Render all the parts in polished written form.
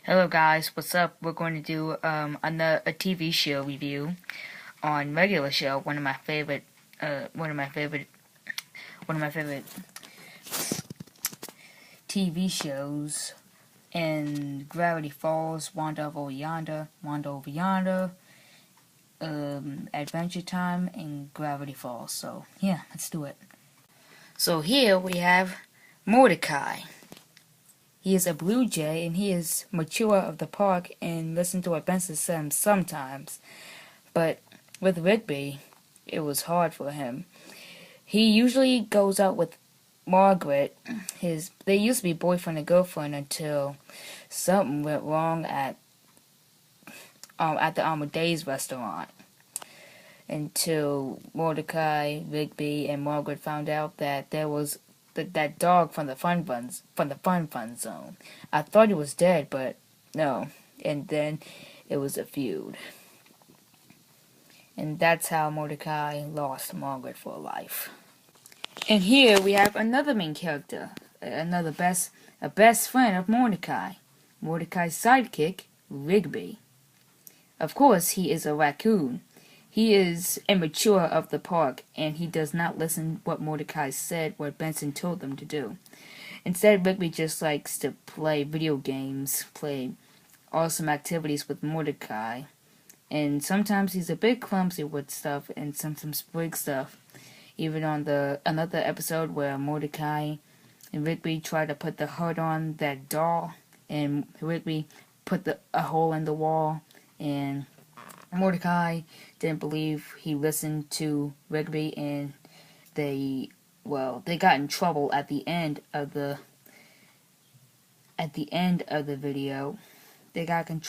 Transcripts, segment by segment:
Hello guys, what's up? We're going to do a TV show review on Regular Show, one of my favorite TV shows. And Gravity Falls, Wanda Over Yonder, Adventure Time, and Gravity Falls. So yeah, let's do it. So here we have Mordecai. He is a blue jay, and he is mature of the park and listen to what Benson says sometimes. But with Rigby, it was hard for him. He usually goes out with Margaret. They used to be boyfriend and girlfriend until something went wrong at the Amadeus restaurant. Until Mordecai, Rigby, and Margaret found out that there was that dog from the Fun Fun Zone. I thought he was dead, but no. And then it was a feud. And that's how Mordecai lost Margaret for life. And here we have another main character, a best friend of Mordecai. Mordecai's sidekick, Rigby. Of course, he is a raccoon. He is immature of the park, and he does not listen what Mordecai said, what Benson told them to do. Instead, Rigby just likes to play video games, play awesome activities with Mordecai. And sometimes he's a bit clumsy with stuff, and sometimes breaks stuff. Even on another episode where Mordecai and Rigby try to put the hood on that doll, and Rigby put a hole in the wall, and Mordecai didn't believe he listened to Rigby, and they got in trouble at the end of the video. They got in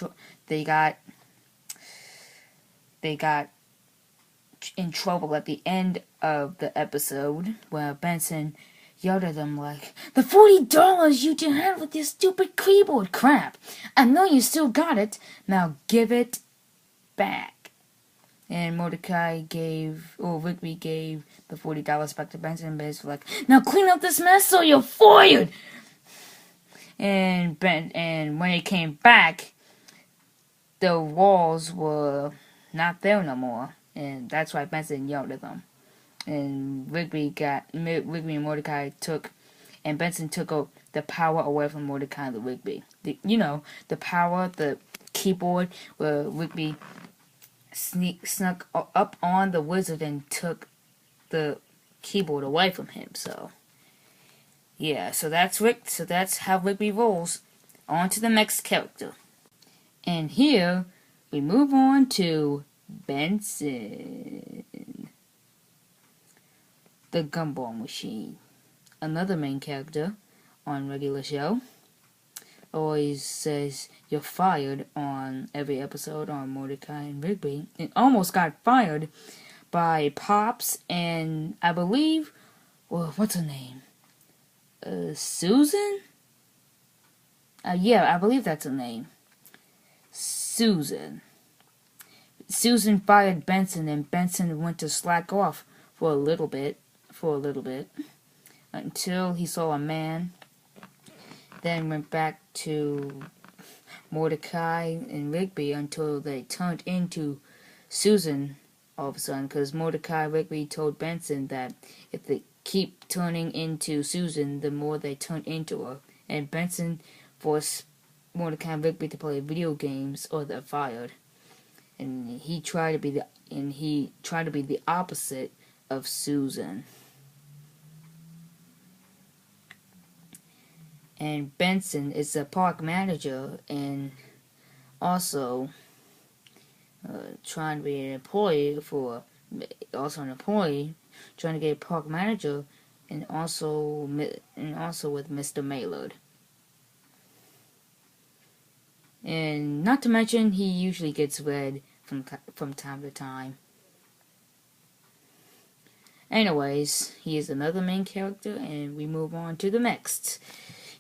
trouble at the end of the episode where Benson yelled at them like, "The $40 you just had with your stupid keyboard crap! I know you still got it. Now give it back." And Rigby gave the $40 back to Benson, and Benson was like, "Now clean up this mess or you're fired!" And when it came back, the walls were not there no more. And that's why Benson yelled at them. And Rigby and Mordecai and Benson took the power away from Mordecai and Rigby. The power, the keyboard, where Rigby snuck up on the wizard and took the keyboard away from him. So, yeah, so that's how Rigby rolls. On to the next character. And here, we move on to Benson, the Gumball Machine. Another main character on Regular Show. Always says you're fired on every episode on Mordecai and Rigby. And almost got fired by Pops and I believe, what's her name? Susan? Yeah, I believe that's her name. Susan. Susan fired Benson, and Benson went to slack off for a little bit, until he saw a man. Then went back to Mordecai and Rigby until they turned into Susan all of a sudden, because Mordecai and Rigby told Benson that if they keep turning into Susan, the more they turn into her. And Benson forced Mordecai and Rigby to play video games or they're fired. And he tried to be the opposite of Susan. And Benson is a park manager and also trying to be an employee trying to get a park manager, and also with Mr. Maylard. And not to mention, he usually gets red from time to time. Anyways, he is another main character, and we move on to the next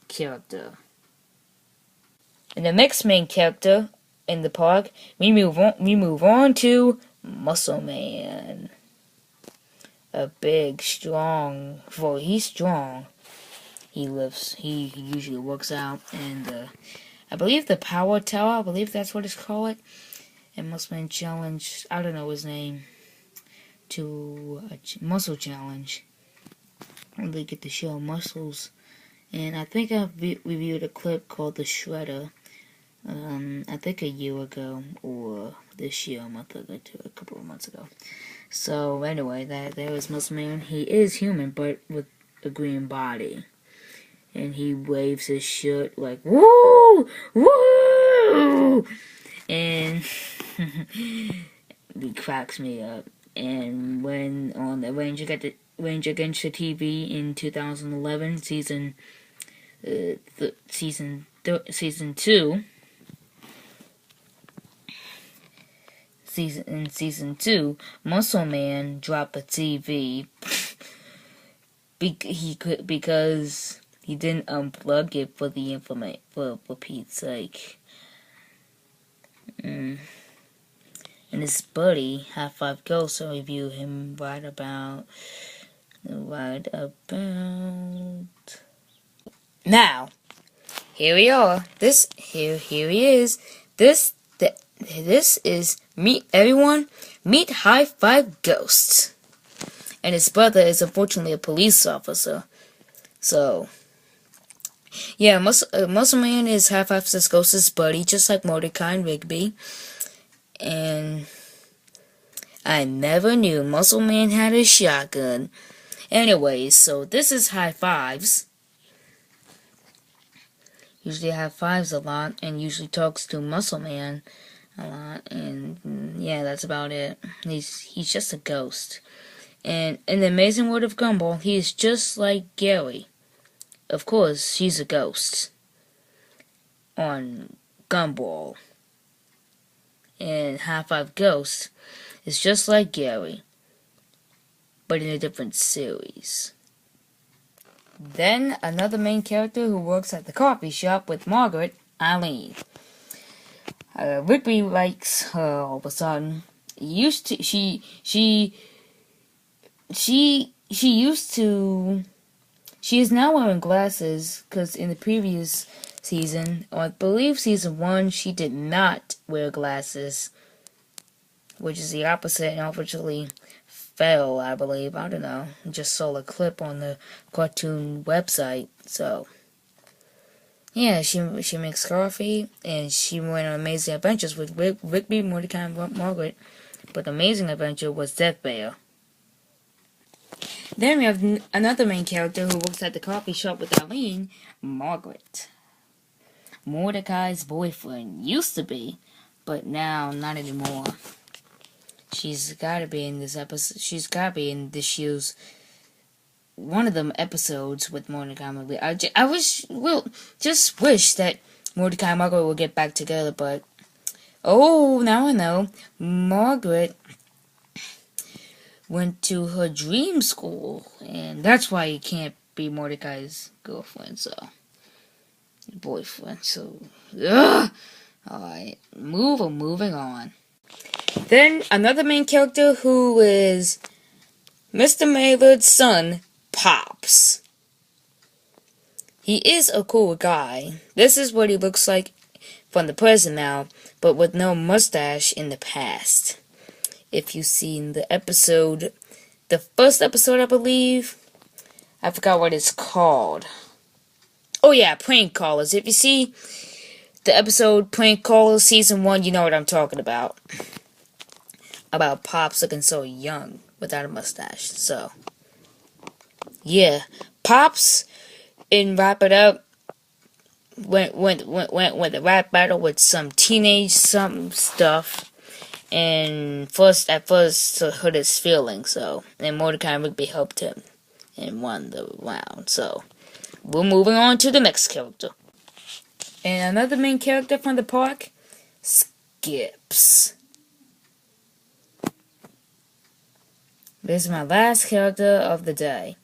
character. And the next main character in the park, we move on to Muscle Man. A big, strong. He's strong. He usually works out, and I believe the Power Tower. I believe that's what it's called. And Muscleman challenged, I don't know his name, to a muscle challenge. They get to show muscles. And I think I reviewed a clip called The Shredder. I think a year ago, or this year, a month ago, a couple of months ago. So anyway, there was Muscleman. He is human, but with a green body. And he waves his shirt like, woo! Woo! And he cracks me up. And when on the Rage Against the TV in 2011, season 2, season 2, Muscle Man dropped a TV because he didn't unplug it for the for Pete's sake. And his buddy, High Five Ghost, will review him right about now. Here we are. Here he is. This is meet High Five Ghost. And his brother is unfortunately a police officer. So, yeah, Muscle Man is High Five Ghost's buddy, just like Mordecai and Rigby. And I never knew Muscle Man had a shotgun. Anyways, so this is High Fives. Usually High Fives a lot, and usually talks to Muscle Man a lot. And yeah, that's about it. He's just a ghost. And in the amazing world of Gumball, he is just like Gary. Of course, she's a ghost on Gumball. And High Five Ghost is just like Gary, but in a different series. Then another main character who works at the coffee shop with Margaret, Eileen. Rigby likes her all of a sudden. She is now wearing glasses because in the previous season, or I believe season 1, she did not wear glasses, which is the opposite, and unfortunately fell, I believe. I don't know. I just saw a clip on the cartoon website. So, yeah, she makes coffee, and she went on amazing adventures with Rigby, Mordecai, and Margaret. But the amazing adventure was Death Bear. Then we have another main character who works at the coffee shop with Eileen, Margaret. Mordecai's boyfriend used to be, but now not anymore. She's gotta be in this episode. She's gotta be in this year's one of them episodes with Mordecai and Margaret. I just wish that Mordecai and Margaret would get back together, but now I know. Margaret went to her dream school, and that's why he can't be Mordecai's girlfriend, boyfriend. So, alright, moving on. Then another main character who is Mr. Maynard's son, Pops. He is a cool guy. This is what he looks like from the present now, but with no mustache in the past. If you've seen the episode, the first episode, I believe. I forgot what it's called. Oh yeah, Prank Callers. If you see the episode Prank Callers Season 1, you know what I'm talking about. About Pops looking so young without a mustache. So, yeah. Pops, in Wrap It Up, went the rap battle with some teenage something stuff. And at first hurt his feelings, so, and Mordecai and Rigby helped him and won the round. So, we're moving on to the next character. And another main character from the park, Skips. This is my last character of the day.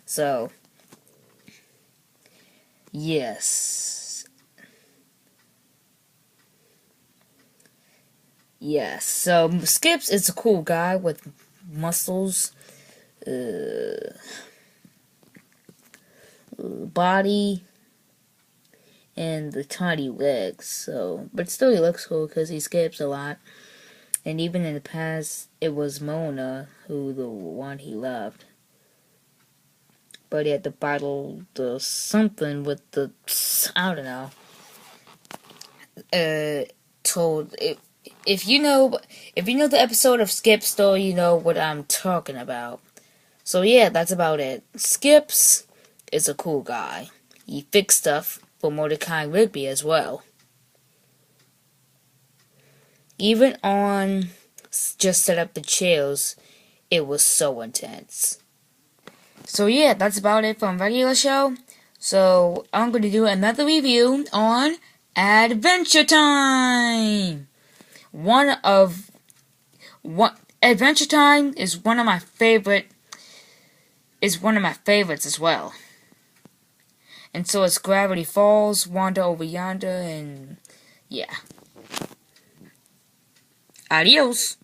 So, yes. Yes, so Skips is a cool guy with muscles, body, and the tiny legs. So, but still, he looks cool because he skips a lot. And even in the past, it was Mona who the one he loved. But he had to battle the something with the, I don't know. Told it. If you know the episode of Skips, though, you know what I'm talking about. So yeah, that's about it. Skips is a cool guy. He fixed stuff for Mordecai and Rigby as well. Even on just set up the chairs, it was so intense. So yeah, that's about it from regular show. So I'm going to do another review on Adventure Time. Adventure Time is one of my favorites as well. And so it's Gravity Falls, Wander Over Yonder, and yeah. Adios.